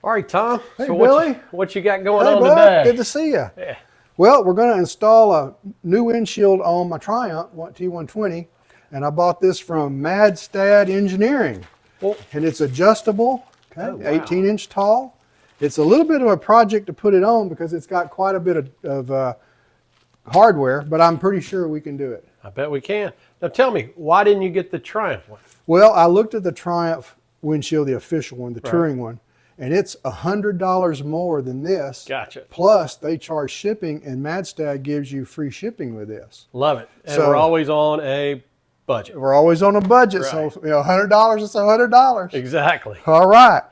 All right, Tom. Hey, so Billy. what you got going Hey, on bud. today? Good to see you. Yeah. Well, we're going to install a new windshield on my Triumph T120, and I bought this from Madstad Engineering. Oh. And it's adjustable, okay, Oh, wow. 18-inch tall. It's a little bit of a project to put it on because it's got quite a bit of hardware, but I'm pretty sure we can do it. I bet we can. Now tell me, why didn't you get the Triumph one? Well, I looked at the Triumph windshield, the official one, the Right. touring one, and it's $100 more than this. Gotcha. Plus, they charge shipping, and Madstad gives you free shipping with this. Love it. And So- we're always on a budget. We're always on a budget, Right. so $100 is $100. Exactly. All right.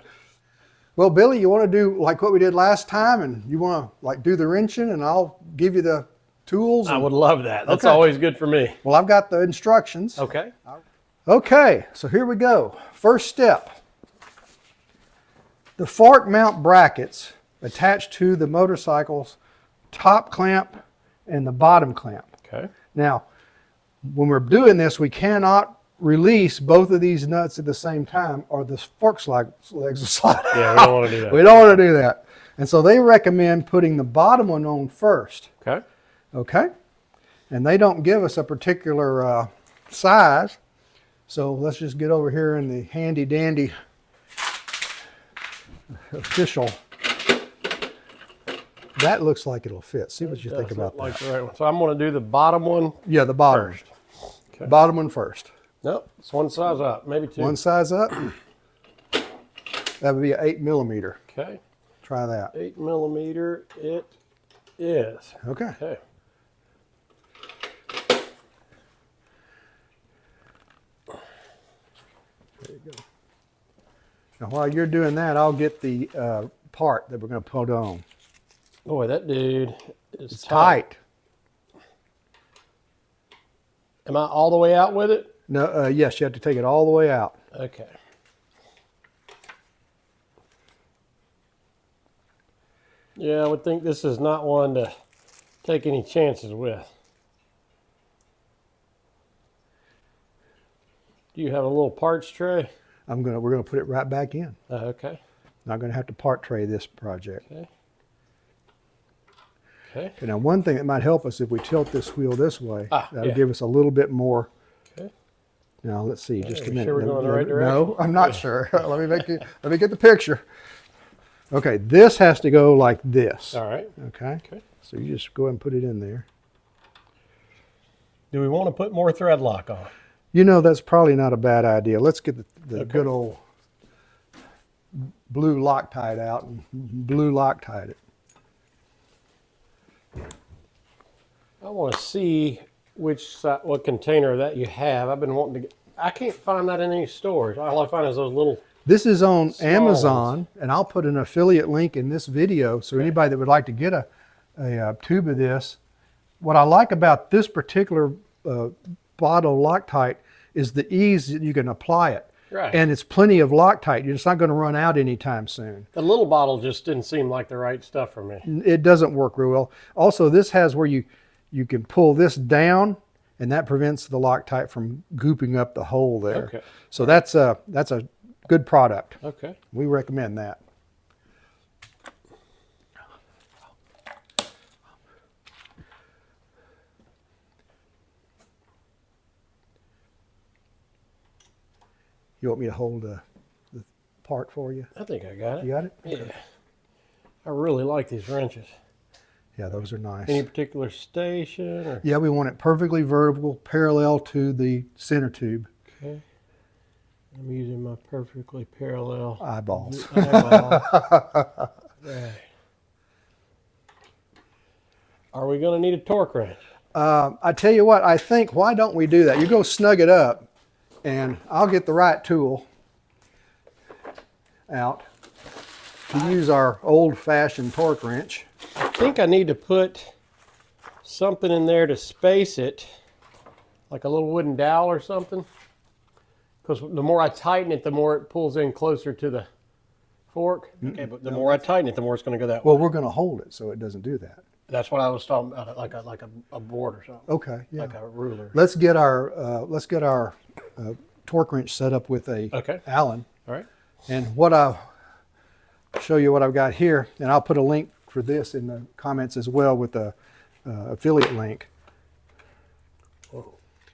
Well, Billy, you want to do like what we did last time, and you want to like do the wrenching, and I'll give you the tools. I would love that. That's Okay. always good for me. Well, I've got the instructions. Okay. Okay, so here we go. First step. The fork mount brackets attached to the motorcycle's top clamp and the bottom clamp. Okay. Now, when we're doing this, we cannot release both of these nuts at the same time, or the fork legs will slide out. Yeah, we don't want to do that. We don't want to do that. And so they recommend putting the bottom one on first. Okay. Okay? And they don't give us a particular size. So let's just get over here in the handy dandy official. That looks like it'll fit. See what you think about that. Like the right one. So I'm going to do the bottom one Yeah, the bottom. first. Okay. Bottom one first. Nope. It's one size up, maybe two. One size up. That would be an 8mm. Okay. Try that. 8mm it is. Okay. Okay. There you go. Now, while you're doing that, I'll get the part that we're going to put on. Boy, that dude is It's tight. Am I all the way out with it? No, yes, you have to take it all the way out. Okay. Yeah, I would think this is not one to take any chances with. Do you have a little parts tray? We're gonna put it right back in. Okay. Not gonna have to part tray this project. Okay. Okay. Okay, now one thing that might help us if we tilt this wheel this way, that'll yeah. give us a little bit more. Okay. Now let's see, just a you minute. sure we're going the right No, I'm not sure. let me get the picture. Okay, this has to go like this. All right. Okay. Okay. So you just go ahead and put it in there. Do we want to put more thread lock on? You know, that's probably not a bad idea. Let's get the Okay. good old blue Loctite out and blue Loctite it. I want to see what container that you have. I've been wanting to get. I can't find that in any stores. All I find is those little. This is on Small Amazon, and I'll put an affiliate link in this video. So anybody that would like to get a tube of this, what I like about this particular bottle Loctite is the ease that you can apply it. Right. And it's plenty of Loctite. You're just not going to run out anytime soon. The little bottle just didn't seem like the right stuff for me. It doesn't work real well. Also, this has where you can pull this down, and that prevents the Loctite from gooping up the hole there. Okay. So that's a good product. Okay. We recommend that. You want me to hold the part for you? I think I got it. You got it? Yeah. I really like these wrenches. Yeah, those are nice. Any particular station? Or? Yeah, we want it perfectly vertical, parallel to the center tube. Okay. I'm using my perfectly parallel Eyeballs. eyeball. Right. Are we going to need a torque wrench? I tell you what, I think, why don't we do that? You go snug it up, and I'll get the right tool out to use our old-fashioned torque wrench. I think I need to put something in there to space it, like a little wooden dowel or something. Because the more I tighten it, the more it pulls in closer to the fork. Okay, but the more I tighten it, the more it's going to go that way. Well, we're going to hold it so it doesn't do that. That's what I was talking about, like a board or something. Okay, yeah. Like a ruler. Let's get our torque wrench set up with a Okay. Allen. All right. And what I show you what I've got here, and I'll put a link for this in the comments as well with the affiliate link.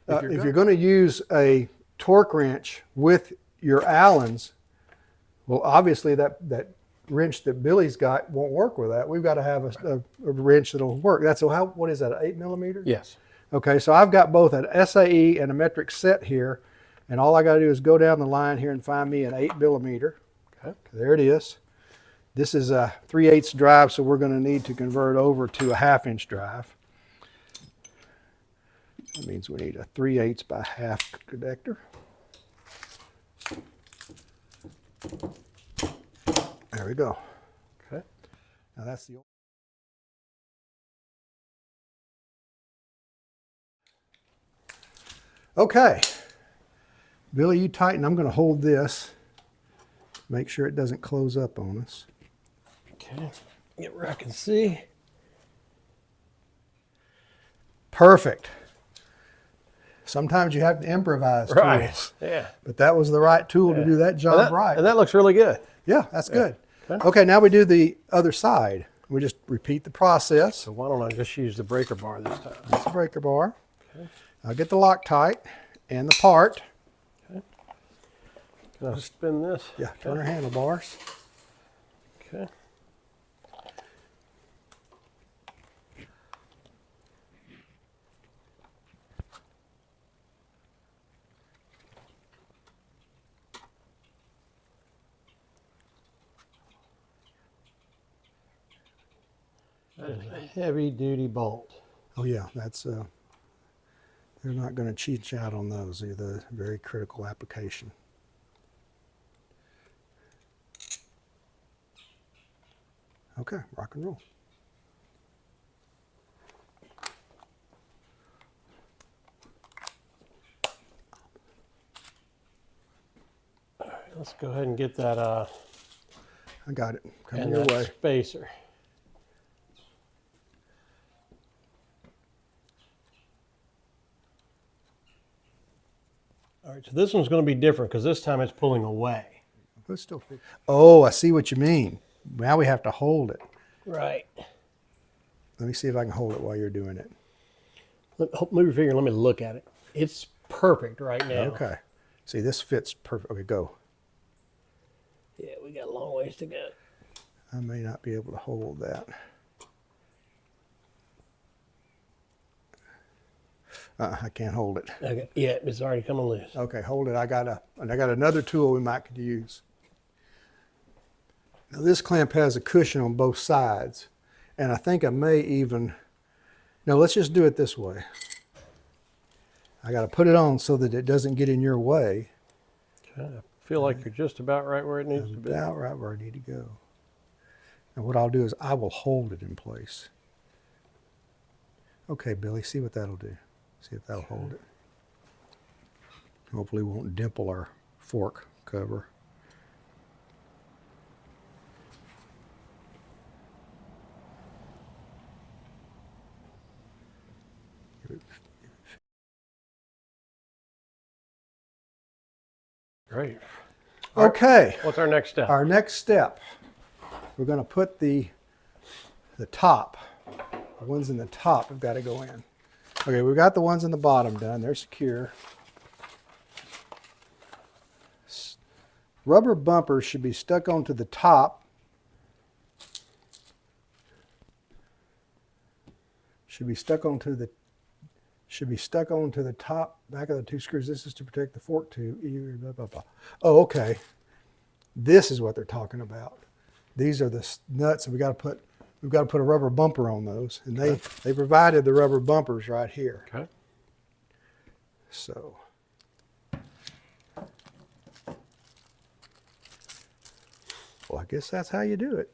If you're going to use a torque wrench with your Allens, well, obviously that wrench that Billy's got won't work with that. We've got to have a wrench that'll work. That's what is that, an 8 millimeter? Yes. Okay, so I've got both an SAE and a metric set here, and all I got to do is go down the line here and find me an 8 millimeter. Okay. There it is. This is a 3/8 drive, so we're going to need to convert over to a 1/2 inch drive. That means we need a 3/8 by 1/2 connector. There we go. Okay. Now that's the. Okay. Billy, you tighten. I'm going to hold this. Make sure it doesn't close up on us. Okay. Get where I can see. Perfect. Sometimes you have to improvise Right. tools. Yeah. But that was the right tool to do that job right. And that looks really good. Yeah, that's good. Okay. Okay, now we do the other side. We just repeat the process. So why don't I just use the breaker bar this time? That's the breaker bar. Okay. I'll get the Loctite and the part. Okay. Can I spin this? Yeah, turn our handlebars. Okay. That is a heavy duty bolt. Oh yeah, that's they're not going to cheat you out on those. They're a very critical application. Okay, rock and roll. All right, let's go ahead and get that I got it. Coming and your that way. spacer. All right, so this one's going to be different because this time it's pulling away. Let's still fit. Oh, I see what you mean. Now we have to hold it. Right. Let me see if I can hold it while you're doing it. Move your finger and let me look at it. It's perfect right now. Okay. See, this fits perfect. Okay, go. Yeah, we got a long ways to go. I may not be able to hold that. I can't hold it. Okay. Yeah, it's already coming loose. Okay, hold it. I got another tool we might could use. Now this clamp has a cushion on both sides, and I think I may even. No, let's just do it this way. I got to put it on so that it doesn't get in your way. Okay. I feel like you're just about right where it needs to be. About right where I need to go. And what I'll do is I will hold it in place. Okay, Billy, see what that'll do. See if that'll hold it. Hopefully it won't dimple our fork cover. Great. Okay. What's our next step? Our next step, we're going to put the top, the ones in the top have got to go in. Okay, we've got the ones in the bottom done. They're secure. Rubber bumpers should be stuck onto the top. Should be stuck onto the top back of the two screws. This is to protect the fork tube. Blah, blah, blah. Oh, okay. This is what they're talking about. These are the nuts, and we've got to put a rubber bumper on those, and they provided the rubber bumpers right here. Okay. So. Well, I guess that's how you do it.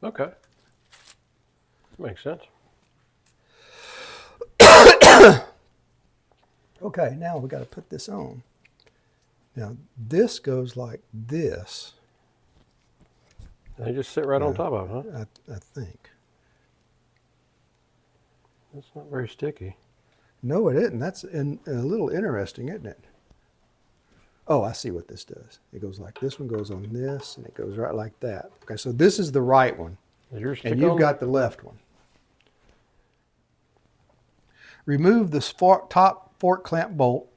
Okay. Makes sense. Okay, now we got to put this on. Now this goes like this. And they just sit right on top of it, huh? I think. It's not very sticky. No, it isn't. That's a little interesting, isn't it? Oh, I see what this does. It goes like this one goes on this, and it goes right like that. Okay, so this is the right one, and you've got the left one. Remove the top fork clamp bolt,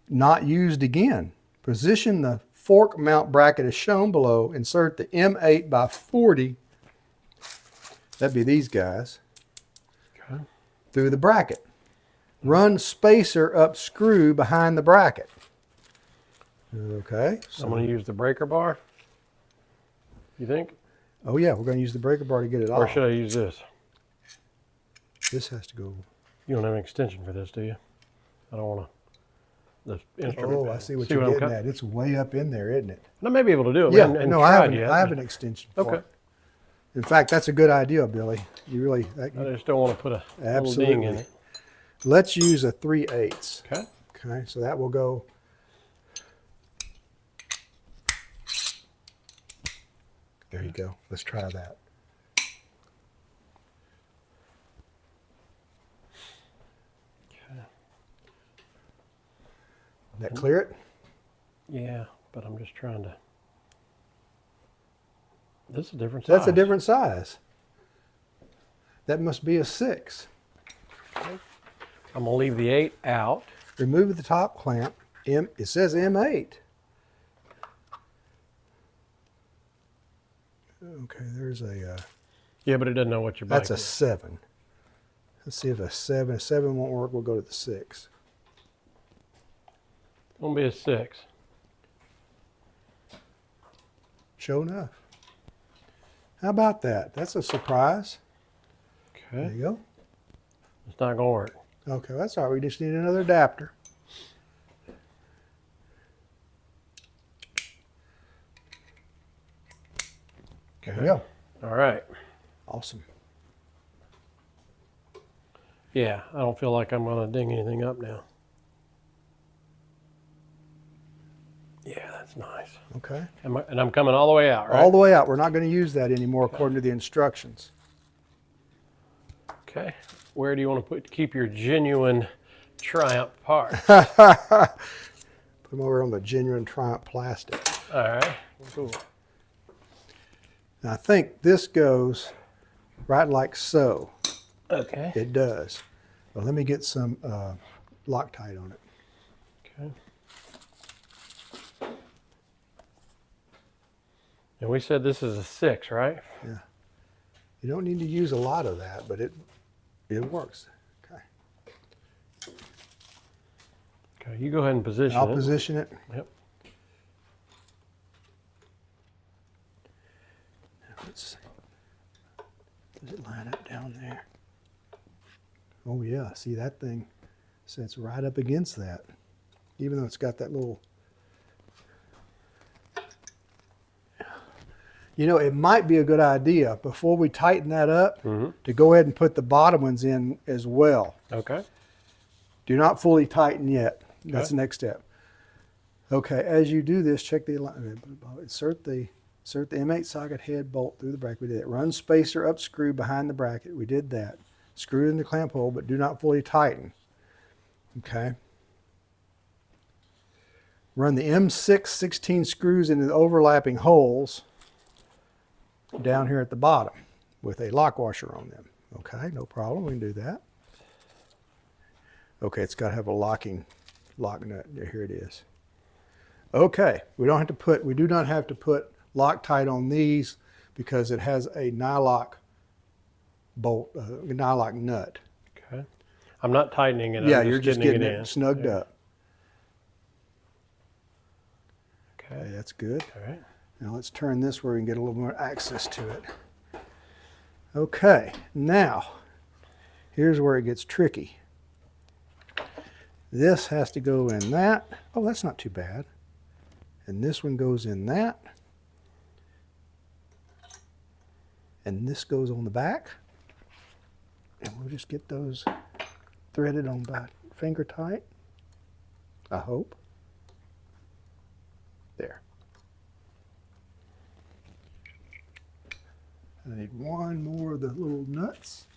not used again. Position the fork mount bracket as shown below. Insert the M8 by 40, that'd be these guys, okay, through the bracket. Run spacer up screw behind the bracket. Okay. So I'm going to use the breaker bar. You think? oh yeah, we're going to use the breaker bar to get it off. Or should I use this? This has to go. You don't have an extension for this, do you? I don't want to. The instrument. Oh, bed. I see what you're getting at. It's way up in there, isn't it? I may be able to do it. Yeah, We no, tried yet, I have but- an extension for Okay. it. In fact, that's a good idea, Billy. You really, I just don't want to put a little absolutely. ding in it. Let's use a 3/8. Okay. Okay, so that will go. There you go. Let's try that. Okay. That clear it? Yeah, but I'm just trying to. This is a different size. That's a different size. That must be a 6. I'm gonna leave the 8 out. Remove the top clamp. It says M8. Okay, there's a. Yeah, but it doesn't know what your bike That's a is. 7. Let's see if a 7. A 7 won't work. We'll go to the 6. It's gonna be a 6. Sure enough. How about that? That's a surprise. There Okay. you go. It's not gonna work. Okay, that's all right. We just need another adapter. There we go. All right. Awesome. Yeah, I don't feel like I'm gonna ding anything up now. Yeah, that's nice. Okay. And I'm coming all the way out, right? All the way out. We're not going to use that anymore according to the instructions. Okay. Where do you want to keep your genuine Triumph part? Put them over on the genuine Triumph plastic. All right. Cool. Now I think this goes right like so. Okay. It does. But let me get some Loctite on it. Okay. And we said this is a 6, right? Yeah. You don't need to use a lot of that, but it works. Okay. Okay, you go ahead and position I'll it. position it. Yep. Let's see. Does it line up down there? Oh yeah, see that thing sits right up against that. Even though it's got that little. You know, it might be a good idea before we tighten that up to go ahead and put the bottom ones in as well. Okay. Do not fully tighten yet. That's Okay. the next step. Okay, as you do this, check the alignment. Insert the M8 socket head bolt through the bracket. We did it. Run spacer up screw behind the bracket. We did that. Screw in the clamp hole, but do not fully tighten. Okay. Run the M6 16 screws into the overlapping holes down here at the bottom with a lock washer on them. Okay, no problem. We can do that. Okay, it's got to have a lock nut. Here it is. Okay, we do not have to put Loctite on these because it has a nylock bolt, nylock nut. Okay. I'm not tightening it. Yeah, I'm you're just getting in. it snugged up. Okay. Okay, that's good. All right. Now let's turn this where we can get a little more access to it. Okay, now here's where it gets tricky. This has to go in that. Oh, that's not too bad. And this one goes in that. And this goes on the back. And we'll just get those threaded on by finger tight. I hope. There. I need one more of the little nuts.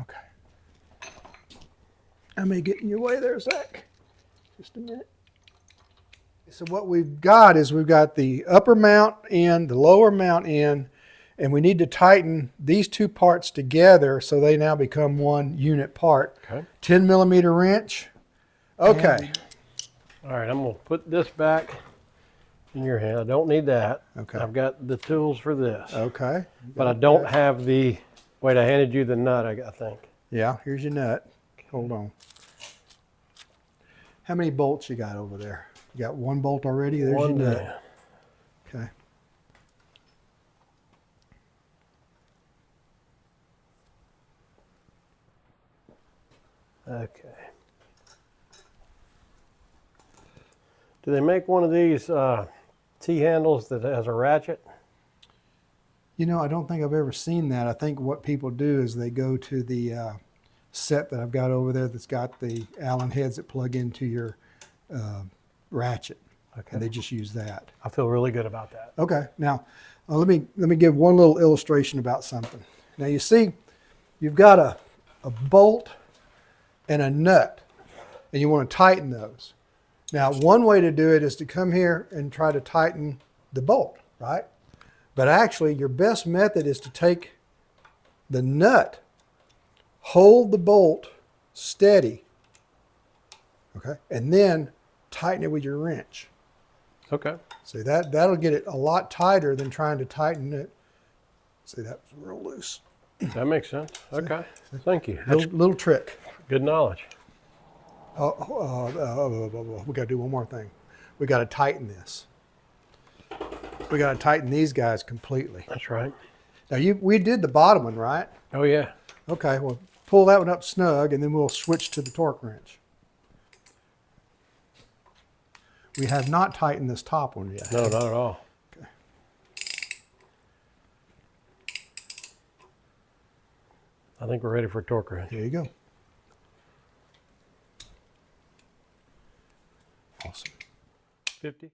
Okay. I may get in your way there, Zach. Just a minute. So what we've got is we've got the upper mount end, the lower mount end, and we need to tighten these two parts together so they now become one unit part. Okay. 10 millimeter wrench. Okay. All right, I'm going to put this back in your hand. I don't need that. Okay. I've got the tools for this. Okay. But I don't have the, wait, I handed you the nut, I think. Yeah, here's your nut. Hold on. How many bolts you got over there? You got one bolt already? There's One your nut. there. Okay. Okay. Do they make one of these T-handles that has a ratchet? You know, I don't think I've ever seen that. I think what people do is they go to the set that I've got over there that's got the Allen heads that plug into your ratchet. Okay. And they just use that. I feel really good about that. Okay. Now, let me give one little illustration about something. Now, you see, you've got a bolt and a nut, and you want to tighten those. Now, one way to do it is to come here and try to tighten the bolt, right? But actually, your best method is to take the nut, hold the bolt steady, okay, and then tighten it with your wrench. Okay. See, that'll get it a lot tighter than trying to tighten it. See, that was real loose. That makes sense. Okay. Thank you. That's Little trick. good knowledge. We got to do one more thing. We got to tighten this. We got to tighten these guys completely. That's right. Now, we did the bottom one, right? Oh, yeah. Okay, well, pull that one up snug, and then we'll switch to the torque wrench. We have not tightened this top one yet. No, not at all. Okay. I think we're ready for a torque wrench. There you go. Awesome. 50.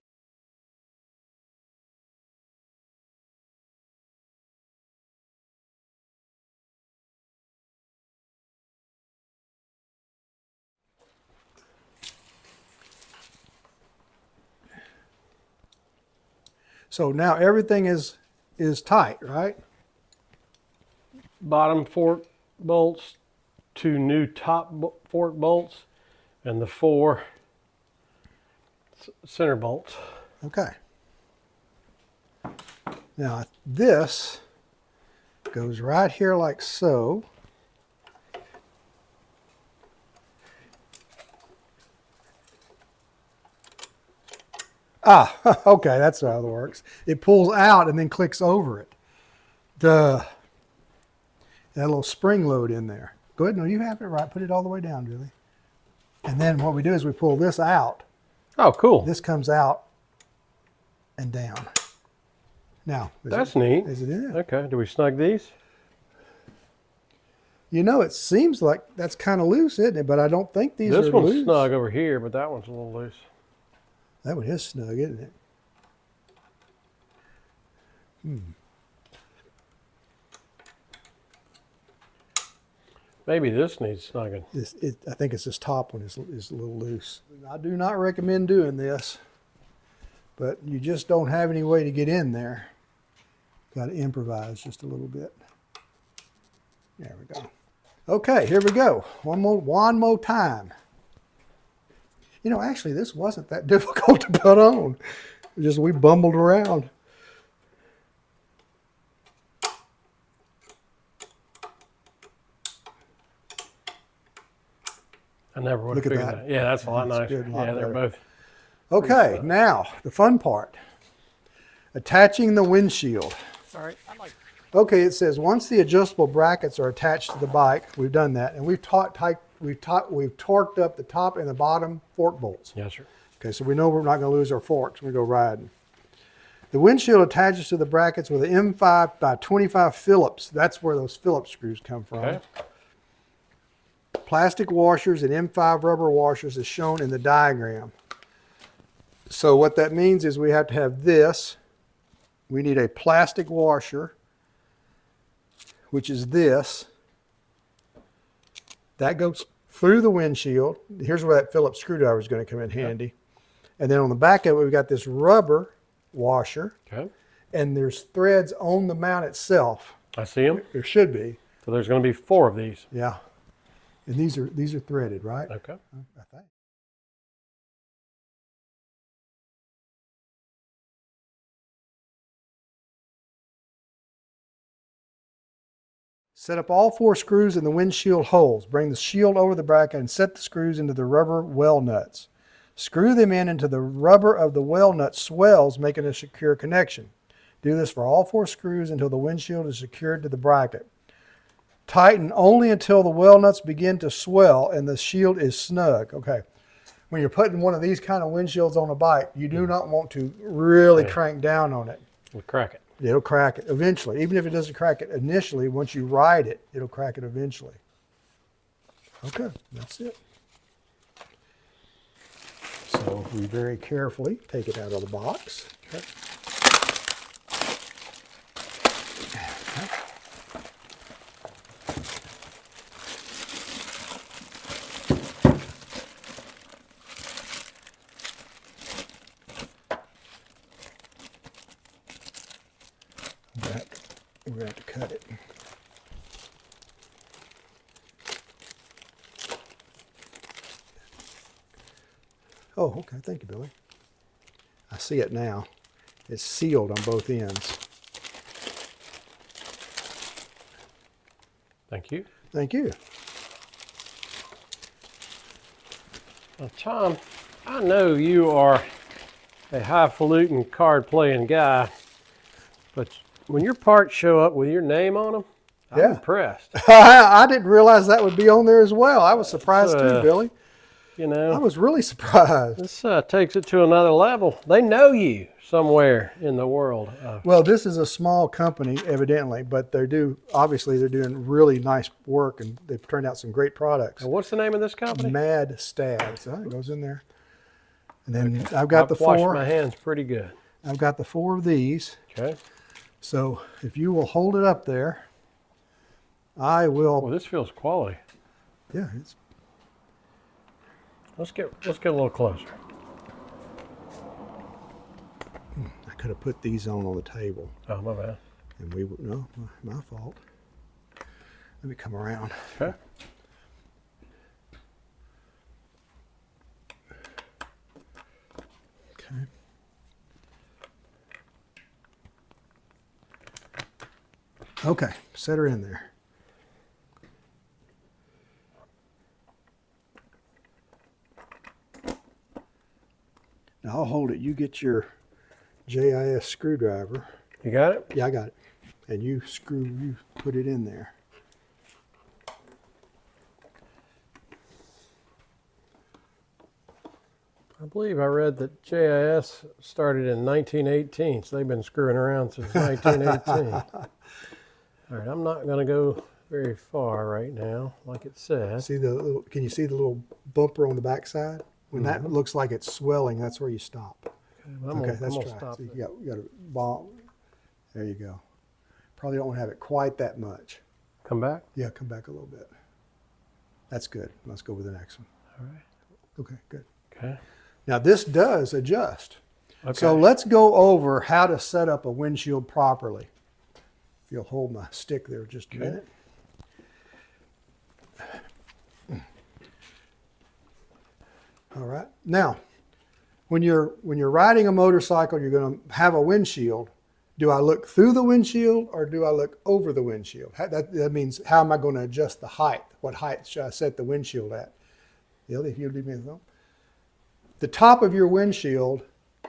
So now everything is tight, right? Bottom fork bolts, 2 new top fork bolts, and the 4 center bolts. Okay. Now this goes right here like so. Ah, okay, that's how it works. It pulls out and then clicks over it. Duh. That little spring load in there. Go ahead, no, you have it right. Put it all the way down, Julie. And then what we do is we pull this out. Oh, cool. This comes out and down. Now, That's neat. Is it in there? Okay, do we snug these? You know, it seems like that's kind of loose, isn't it? But I don't think these This are one's loose. snug over here, but that one's a little loose. That one is snug, isn't it? Maybe this needs snugging. I think it's this top one is a little loose. I do not recommend doing this, but you just don't have any way to get in there. Got to improvise just a little bit. There we go. Okay, here we go. One more time. You know, actually, this wasn't that difficult to put on. Just we bumbled around. I never would have Look at figured that. that. Yeah, that's a lot That's nicer. good, a lot Yeah, they're better. both. Okay, now the fun part. Attaching the windshield. Sorry. Okay, it says once the adjustable brackets are attached to the bike, we've done that, and we've torqued up the top and the bottom fork bolts. Yes, sir. Okay, so we know we're not going to lose our forks when we go riding. The windshield attaches to the brackets with an M5 by 25 Phillips. That's where those Phillips screws come from. Okay. Plastic washers and M5 rubber washers is shown in the diagram. So what that means is we have to have this. We need a plastic washer, which is this. That goes through the windshield. Here's where that Phillips screwdriver is going to come in handy. And then on the back of it, we've got this rubber washer. Okay. And there's threads on the mount itself. I see them. There should be. So there's going to be 4 of these. Yeah. And these are threaded, right? Okay. I think. Set up all 4 screws in the windshield holes. Bring the shield over the bracket and set the screws into the rubber well nuts. Screw them in until the rubber of the well nut swells, making a secure connection. Do this for all 4 screws until the windshield is secured to the bracket. Tighten only until the well nuts begin to swell and the shield is snug. Okay. When you're putting one of these kind of windshields on a bike, you do not want to really crank down on it. We'll crack it. It'll crack it eventually. Even if it doesn't crack it initially, once you ride it, it'll crack it eventually. Okay, that's it. So we very carefully take it out of the box. Okay. We're going to have to cut it. Oh, okay. Thank you, Billy. I see it now. It's sealed on both ends. Thank you. Thank you. Now, Tom, I know you are a highfalutin card-playing guy, but when your parts show up with your name on them, I'm impressed. I didn't realize that would be on there as well. I was surprised too, Billy. You know, I was really surprised. This takes it to another level. They know you somewhere in the world. Well, this is a small company, evidently, but obviously they're doing really nice work, and they've turned out some great products. And what's the name of this company? Madstad. So it goes in there. And then I've got the 4. I've washed my hands pretty good. I've got the 4 of these. Okay. So if you will hold it up there, I will. Well, this feels quality. Yeah. Let's get a little closer. I could have put these on the table. Oh, my bad. And no, my fault. Let me come around. Okay. Okay. Okay, set her in there. Now I'll hold it. You get your JIS screwdriver. You got it? Yeah, I got it. And you put it in there. I believe I read that JIS started in 1918, so they've been screwing around since 1918. All right, I'm not going to go very far right now, like it says. See can you see the little bumper on the back side? When that looks like it's swelling, that's where you stop. Okay, let's try. Stop So you got to bomb. There you go. Probably don't want to have it quite that much. Come back? Yeah, come back a little bit. That's good. Let's go with the next one. All right. Okay, good. Okay. Now this does adjust. Okay. So let's go over how to set up a windshield properly. If you'll hold my stick there just a minute. All right. Now, when you're riding a motorcycle, you're going to have a windshield. Do I look through the windshield or do I look over the windshield? That means how am I going to adjust the height? What height should I set the windshield at? If you leave me alone. The top of your windshield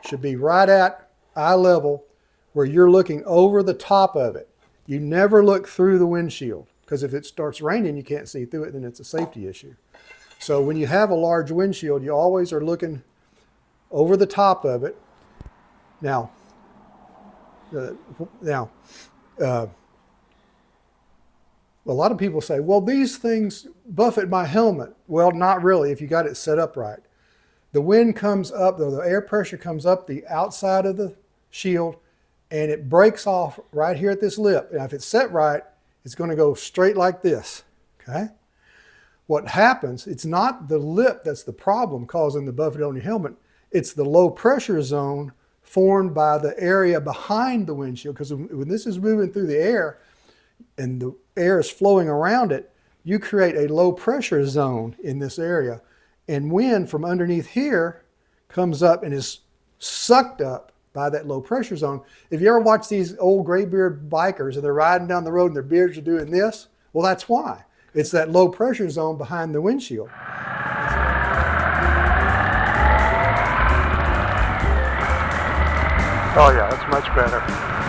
should be right at eye level where you're looking over the top of it. You never look through the windshield because if it starts raining, you can't see through it, then it's a safety issue. So when you have a large windshield, you always are looking over the top of it. Now, a lot of people say, well, these things buffet my helmet. Well, not really if you got it set up right. The wind comes up, the air pressure comes up the outside of the shield, and it breaks off right here at this lip. And if it's set right, it's going to go straight like this, okay? what happens, it's not the lip that's the problem causing the buffet on your helmet. It's the low pressure zone formed by the area behind the windshield. Because when this is moving through the air and the air is flowing around it, you create a low pressure zone in this area. And wind from underneath here comes up and is sucked up by that low pressure zone. If you ever watch these old graybeard bikers and they're riding down the road and their beards are doing this, well, that's why. It's that low pressure zone behind the windshield. Oh yeah, that's much better.